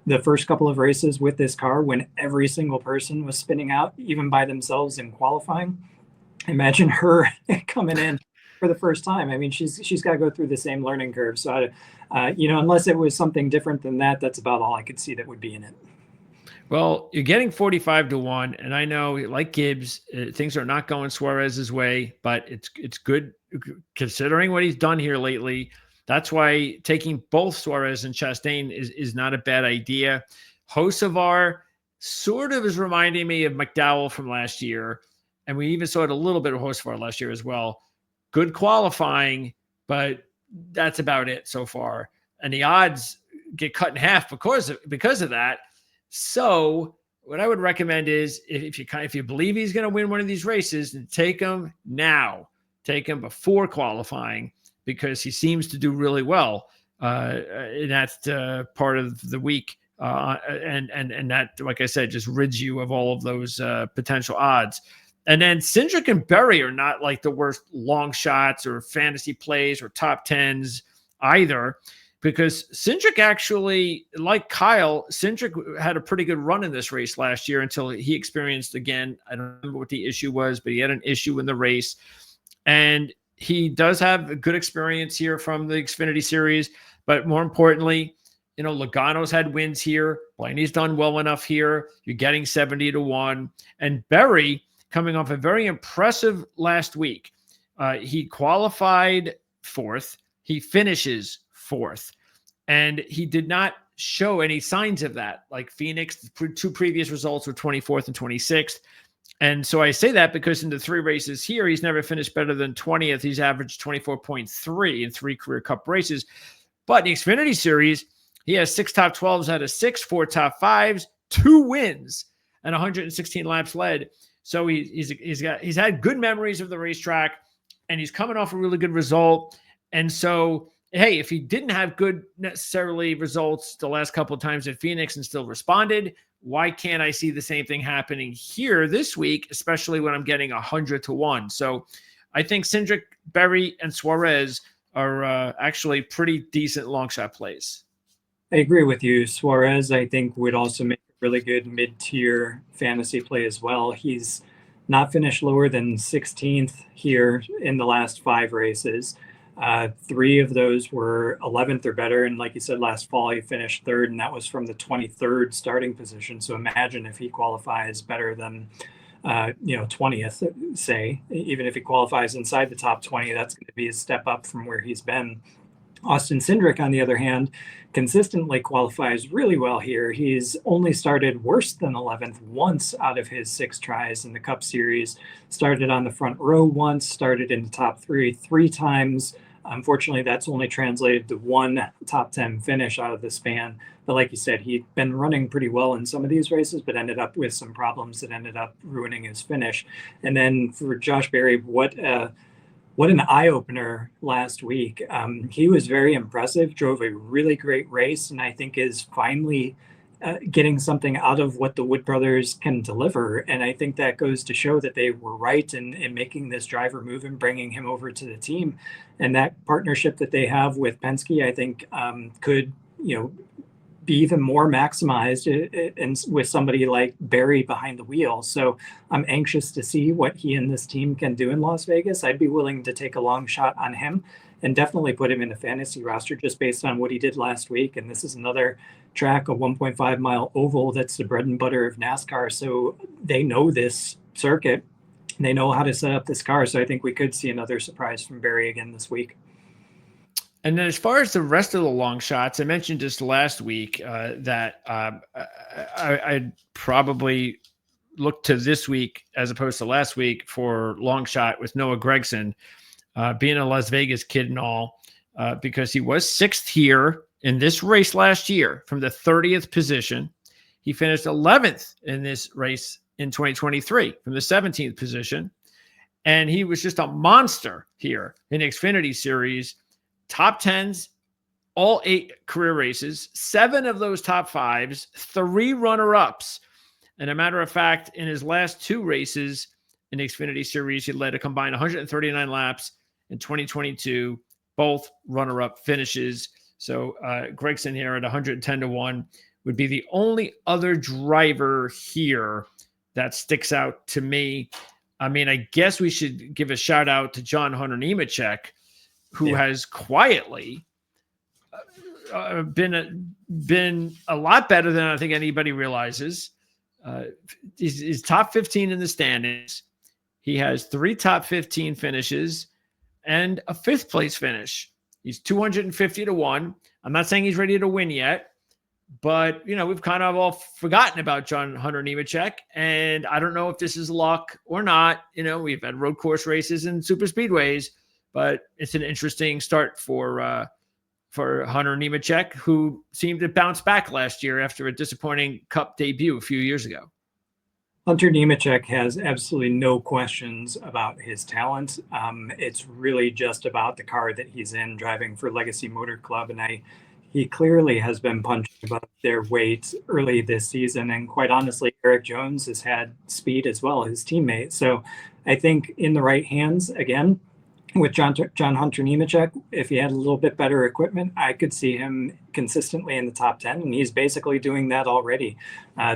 the first couple of races with this car when every single person was spinning out, even by themselves in qualifying. Imagine her coming in for the first time. I mean, she's got to go through the same learning curve. So, unless it was something different than that, that's about all I could see that would be in it. Well, you're getting 45-1, and I know, like Gibbs, things are not going Suarez's way, but it's good considering what he's done here lately. That's why taking both Suarez and Chastain is not a bad idea. Hocevar sort of is reminding me of McDowell from last year, and we even saw it a little bit of Hocevar last year as well. Good qualifying, but that's about it so far. And the odds get cut in half because of that. So what I would recommend is if you believe he's going to win one of these races, then take him now. Take him before qualifying because he seems to do really well in that part of the week. And that, like I said, just rids you of all of those potential odds. And then Cindric and Berry are not like the worst long shots or fantasy plays or top tens either. Because Cindric actually, like Kyle, Cindric had a pretty good run in this race last year until he experienced, again, I don't remember what the issue was, but he had an issue in the race. And he does have a good experience here from the Xfinity Series. But more importantly, Logano's had wins here. Blaney's done well enough here. You're getting 70-1. And Berry, coming off a very impressive last week, he qualified fourth. He finishes fourth. And he did not show any signs of that. Like Phoenix, the two previous results were 24th and 26th. And so I say that because in the three races here, he's never finished better than 20th. He's averaged 24.3 in 3 career cup races. But in the Xfinity Series, he has 6 top 12s out of 6, 4 top 5s, 2 wins, and 116 laps led. So he's had good memories of the racetrack, and he's coming off a really good result. And so, hey, if he didn't have good necessarily results the last couple of times at Phoenix and still responded, why can't I see the same thing happening here this week, especially when I'm getting 100-1? So I think Cindric, Berry, and Suarez are actually pretty decent long shot plays. I agree with you. Suarez, I think, would also make a really good mid-tier fantasy play as well. He's not finished lower than 16th here in the last 5 races. 3 of those were 11th or better. And like you said, last fall, he finished 3rd, and that was from the 23rd starting position. So imagine if he qualifies better than, 20th, say, even if he qualifies inside the top 20, that's going to be a step up from where he's been. Austin Cindric, on the other hand, consistently qualifies really well here. He's only started worse than 11th once out of his 6 tries in the Cup Series. Started on the front row once, started in the top 3 times. Unfortunately, that's only translated to 1 top 10 finish out of the span. But like you said, he'd been running pretty well in some of these races, but ended up with some problems that ended up ruining his finish. And then for Josh Berry, what an eye-opener last week. He was very impressive, drove a really great race, and I think is finally getting something out of what the Wood brothers can deliver. And I think that goes to show that they were right in making this driver move and bringing him over to the team. And that partnership that they have with Penske, I think could, be even more maximized and with somebody like Berry behind the wheel. So I'm anxious to see what he and this team can do in Las Vegas. I'd be willing to take a long shot on him and definitely put him in the fantasy roster just based on what he did last week. And this is another track, a 1.5 mile oval. That's the bread and butter of NASCAR. So they know this circuit. They know how to set up this car. So I think we could see another surprise from Berry again this week. And then as far as the rest of the long shots, I mentioned just last week that I'd probably look to this week as opposed to last week for long shot with Noah Gragson, being a Las Vegas kid and all, because he was 6th here in this race last year from the 30th position. He finished 11th in this race in 2023 from the 17th position. And he was just a monster here in the Xfinity Series. Top 10s, all 8 career races, 7 of those top 5s, 3 runner-ups. And a matter of fact, in his last 2 races in the Xfinity Series, he led a combined 139 laps in 2022, both runner-up finishes. So Gragson here at 110-1 would be the only other driver here that sticks out to me. I mean, I guess we should give a shout out to John Hunter Nemechek, who has quietly been a lot better than I think anybody realizes. He's top 15 in the standings. He has 3 top 15 finishes and a 5th place finish. He's 250 to 1. I'm not saying he's ready to win yet, but we've kind of all forgotten about John Hunter Nemechek, and I don't know if this is luck or not. We've had road course races and super speedways, but it's an interesting start for Hunter Nemechek, who seemed to bounce back last year after a disappointing Cup debut a few years ago. Hunter Nemechek has absolutely no questions about his talent. It's really just about the car that he's in, driving for Legacy Motor Club, and he clearly has been punching above their weight early this season. And quite honestly, Eric Jones has had speed as well, his teammate. So I think in the right hands, again, with John Hunter Nemechek, if he had a little bit better equipment, I could see him consistently in the top 10. And he's basically doing that already.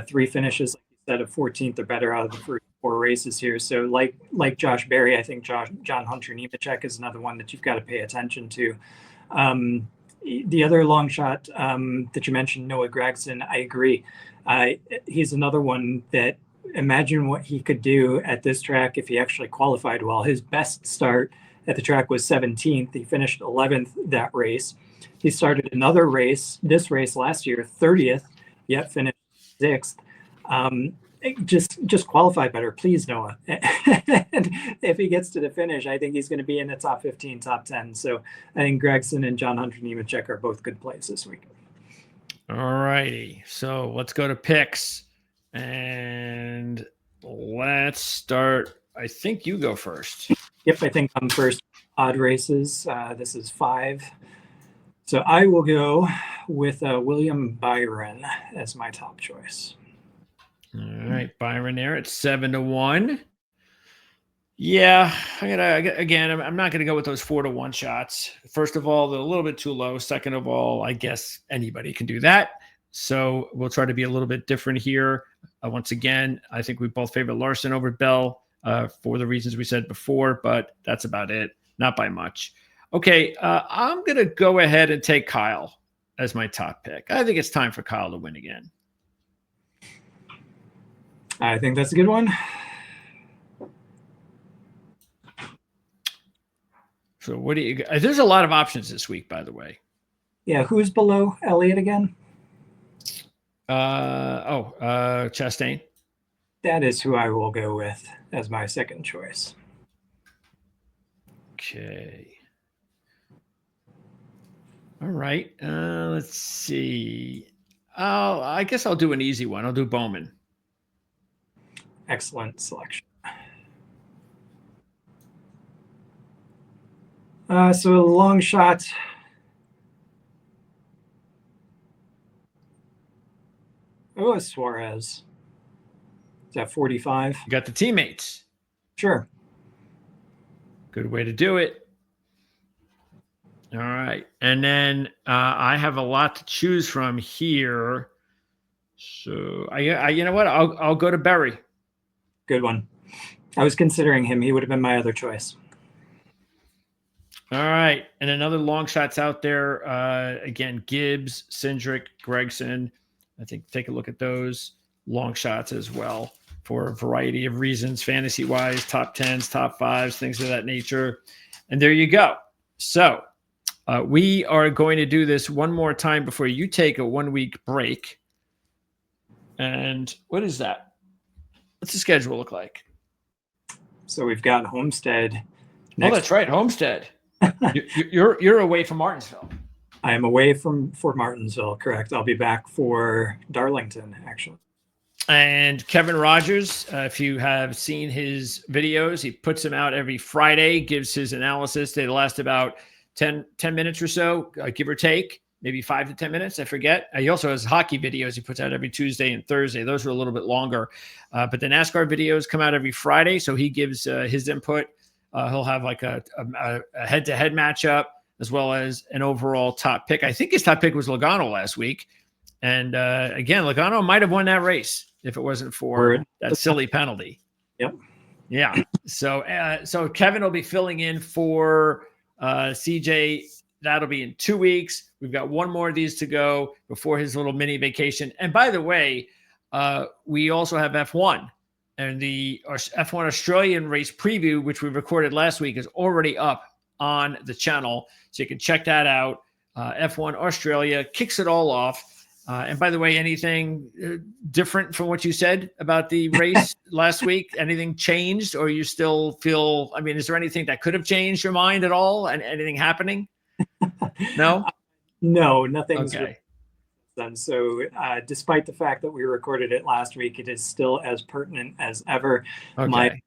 3 finishes, like you said, of 14th or better out of the first 4 races here. So like Josh Berry, I think John Hunter Nemechek is another one that you've got to pay attention to. The other long shot that you mentioned, Noah Gragson, I agree. He's another one that, imagine what he could do at this track if he actually qualified well. His best start at the track was 17th. He finished 11th that race. He started another race, this race last year, 30th, yet finished 6th. Just qualify better, please, Noah. And if he gets to the finish, I think he's going to be in the top 15, top 10. So I think Gregson and John Hunter Nemechek are both good plays this week. All righty. So let's go to picks. And let's start. I think you go first. Yep, I think I'm first. Odd races. This is 5. So I will go with William Byron as my top choice. All right, Byron there at 7 to 1. Yeah, I'm not gonna go with those 4 to 1 shots. First of all, they're a little bit too low. Second of all, I guess anybody can do that. So we'll try to be a little bit different here. Once again, I think we both favor Larson over Bell for the reasons we said before, but that's about it. Not by much. Okay, I'm gonna go ahead and take Kyle as my top pick. I think it's time for Kyle to win again. I think that's a good one. So what do you? There's a lot of options this week, by the way. Yeah, who's below Elliott again? Chastain. That is who I will go with as my second choice. Okay. All right. Let's see. I guess I'll do an easy one. I'll do Bowman. Excellent selection. So long shot. Oh, Suarez. Is that 45? You got the teammates. Sure. Good way to do it. All right. And then I have a lot to choose from here. So I you know what? I'll go to Berry. Good one. I was considering him. He would have been my other choice. All right. And another long shots out there. Again, Gibbs, Cindric, Gregson. I think take a look at those long shots as well for a variety of reasons, fantasy-wise, top 10s, top 5s, things of that nature. And there you go. So we are going to do this one more time before you take a 1-week break. And what is that? What's the schedule look like? So we've got Homestead. Oh, that's right, Homestead. You're away from Martinsville. I am away from Fort Martinsville, correct. I'll be back for Darlington, actually. And Kevin Rogers, if you have seen his videos, he puts them out every Friday, gives his analysis. They last about 10 minutes or so, give or take. Maybe 5 to 10 minutes. I forget. He also has hockey videos he puts out every Tuesday and Thursday. Those are a little bit longer. But the NASCAR videos come out every Friday. So he gives his input. He'll have like a head-to-head matchup as well as an overall top pick. I think his top pick was Logano last week. And again, Logano might have won that race if it wasn't for that silly penalty. Yep. Yeah. So Kevin will be filling in for CJ. That'll be in 2 weeks. We've got one more of these to go before his little mini vacation. And by the way, we also have F1. And the F1 Australian race preview, which we recorded last week, is already up on the channel. So you can check that out. F1 Australia kicks it all off. And by the way, anything different from what you said about the race last week? Anything changed, or you still feel, I mean, is there anything that could have changed your mind at all? And anything happening? No? No, nothing's Okay. done. So despite the fact that we recorded it last week, it is still as pertinent as ever. Okay.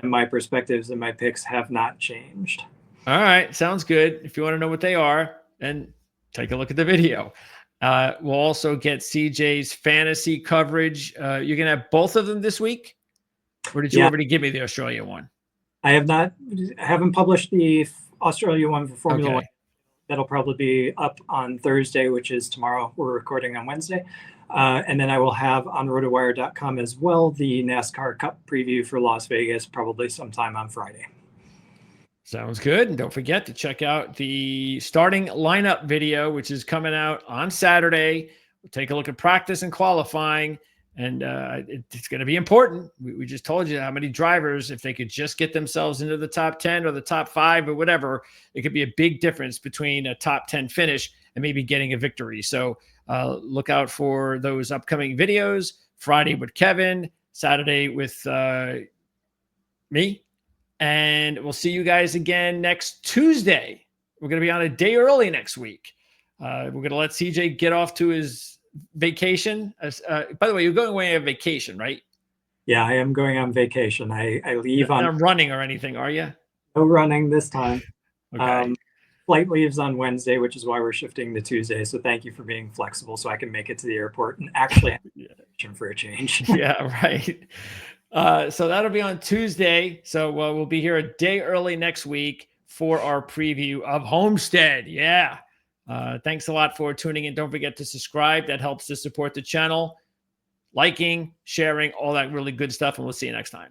My perspectives and my picks have not changed. All right. Sounds good. If you want to know what they are, then take a look at the video. We'll also get CJ's fantasy coverage. You're going to have both of them this week? Or did you already give me the Australia one? I haven't published the Australia one for Formula One. That'll probably be up on Thursday, which is tomorrow. We're recording on Wednesday. And then I will have on rotowire.com as well the NASCAR Cup preview for Las Vegas, probably sometime on Friday. Sounds good. And don't forget to check out the starting lineup video, which is coming out on Saturday. We'll take a look at practice and qualifying. And it's going to be important. We just told you how many drivers, if they could just get themselves into the top 10 or the top 5 or whatever, it could be a big difference between a top 10 finish and maybe getting a victory. So look out for those upcoming videos. Friday with Kevin, Saturday with me. And we'll see you guys again next Tuesday. We're going to be on a day early next week. We're going to let CJ get off to his vacation. By the way, you're going away on vacation, right? Yeah, I am going on vacation. I leave on... Not running or anything, are you? No running this time. Okay. Flight leaves on Wednesday, which is why we're shifting to Tuesday. So thank you for being flexible so I can make it to the airport and actually have a for a change. Yeah, right. So that'll be on Tuesday. So we'll be here a day early next week for our preview of Homestead. Yeah. Thanks a lot for tuning in. Don't forget to subscribe. That helps to support the channel. Liking, sharing, all that really good stuff. And we'll see you next time.